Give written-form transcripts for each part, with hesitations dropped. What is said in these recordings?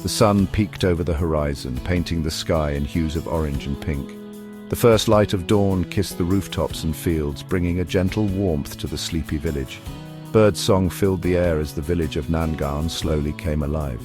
The sun peeked over the horizon, painting the sky in hues of orange and pink. The first light of dawn kissed the rooftops and fields, bringing a gentle warmth to the sleepy village. Birdsong filled the air as the village of Nangaon slowly came alive.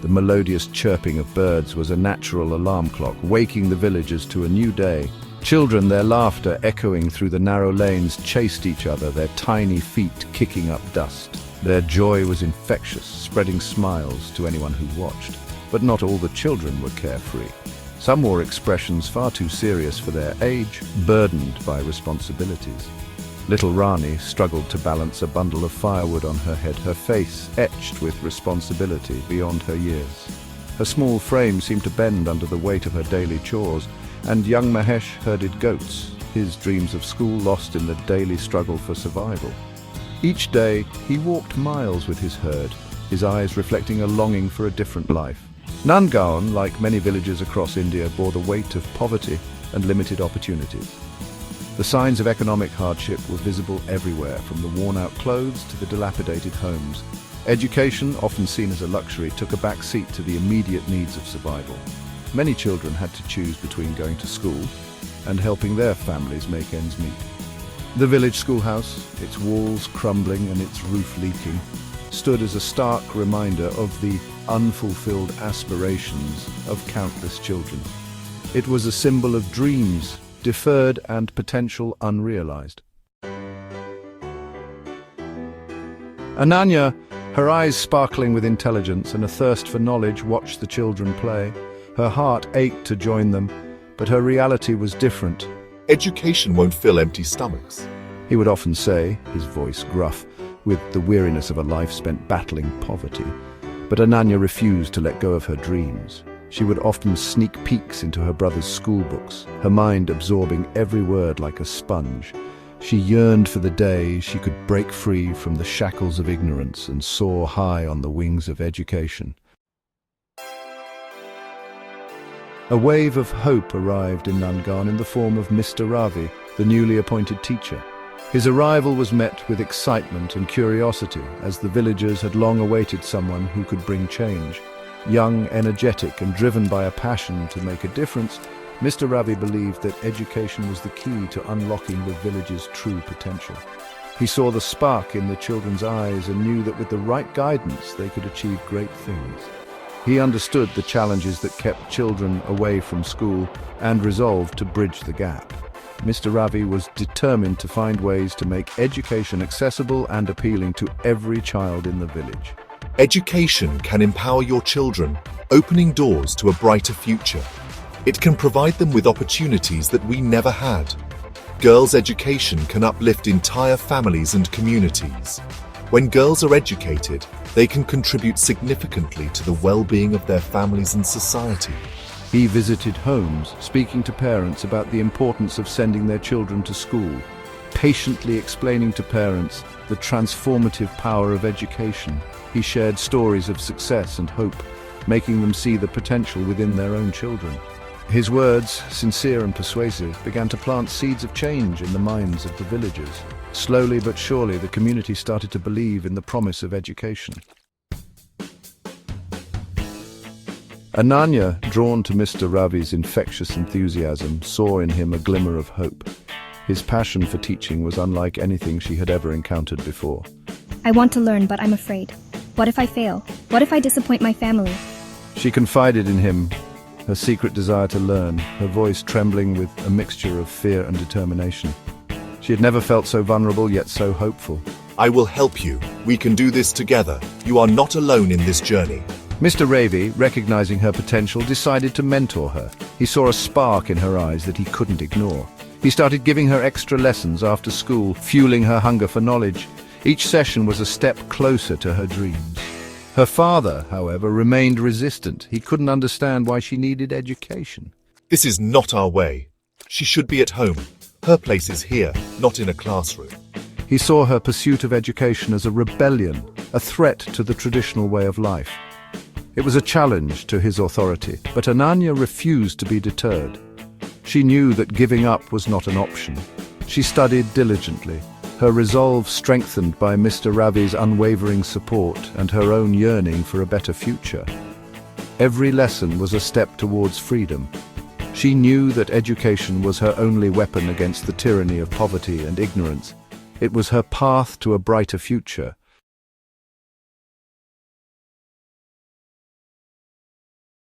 The melodious chirping of birds was a natural alarm clock, waking the villagers to a new day. Children, their laughter echoing through the narrow lanes, chased each other, their tiny feet kicking up dust. Their joy was infectious, spreading smiles to anyone who watched. But not all the children were carefree. Some wore expressions far too serious for their age, burdened by responsibilities. Little Rani struggled to balance a bundle of firewood on her head, her face etched with responsibility beyond her years. Her small frame seemed to bend under the weight of her daily chores, and young Mahesh herded goats, his dreams of school lost in the daily struggle for survival. Each day, he walked miles with his herd, his eyes reflecting a longing for a different life. Nangaon, like many villages across India, bore the weight of poverty and limited opportunities. The signs of economic hardship were visible everywhere, from the worn-out clothes to the dilapidated homes. Education, often seen as a luxury, took a back seat to the immediate needs of survival. Many children had to choose between going to school and helping their families make ends meet. The village schoolhouse, its walls crumbling and its roof leaking, stood as a stark reminder of the unfulfilled aspirations of countless children. It was a symbol of dreams deferred and potential unrealized. Ananya, her eyes sparkling with intelligence and a thirst for knowledge, watched the children play. Her heart ached to join them, but her reality was different. Education won't fill empty stomachs, he would often say, his voice gruff, with the weariness of a life spent battling poverty. But Ananya refused to let go of her dreams. She would often sneak peeks into her brother's school books, her mind absorbing every word like a sponge. She yearned for the day she could break free from the shackles of ignorance and soar high on the wings of education. A wave of hope arrived in Nangaon in the form of Mr. Ravi, the newly appointed teacher. His arrival was met with excitement and curiosity, as the villagers had long awaited someone who could bring change. Young, energetic, and driven by a passion to make a difference, Mr. Ravi believed that education was the key to unlocking the village's true potential. He saw the spark in the children's eyes and knew that with the right guidance they could achieve great things. He understood the challenges that kept children away from school and resolved to bridge the gap. Mr. Ravi was determined to find ways to make education accessible and appealing to every child in the village. Education can empower your children, opening doors to a brighter future. It can provide them with opportunities that we never had. Girls' education can uplift entire families and communities. When girls are educated, they can contribute significantly to the well-being of their families and society. He visited homes, speaking to parents about the importance of sending their children to school, patiently explaining to parents the transformative power of education. He shared stories of success and hope, making them see the potential within their own children. His words, sincere and persuasive, began to plant seeds of change in the minds of the villagers. Slowly but surely, the community started to believe in the promise of education. Ananya, drawn to Mr. Ravi's infectious enthusiasm, saw in him a glimmer of hope. His passion for teaching was unlike anything she had ever encountered before. I want to learn, but I'm afraid. What if I fail? What if I disappoint my family? She confided in him her secret desire to learn, her voice trembling with a mixture of fear and determination. She had never felt so vulnerable, yet so hopeful. I will help you. We can do this together. You are not alone in this journey. Mr. Ravi, recognizing her potential, decided to mentor her. He saw a spark in her eyes that he couldn't ignore. He started giving her extra lessons after school, fueling her hunger for knowledge. Each session was a step closer to her dreams. Her father, however, remained resistant. He couldn't understand why she needed education. This is not our way. She should be at home. Her place is here, not in a classroom. He saw her pursuit of education as a rebellion, a threat to the traditional way of life. It was a challenge to his authority, but Ananya refused to be deterred. She knew that giving up was not an option. She studied diligently, her resolve strengthened by Mr. Ravi's unwavering support and her own yearning for a better future. Every lesson was a step towards freedom. She knew that education was her only weapon against the tyranny of poverty and ignorance. It was her path to a brighter future,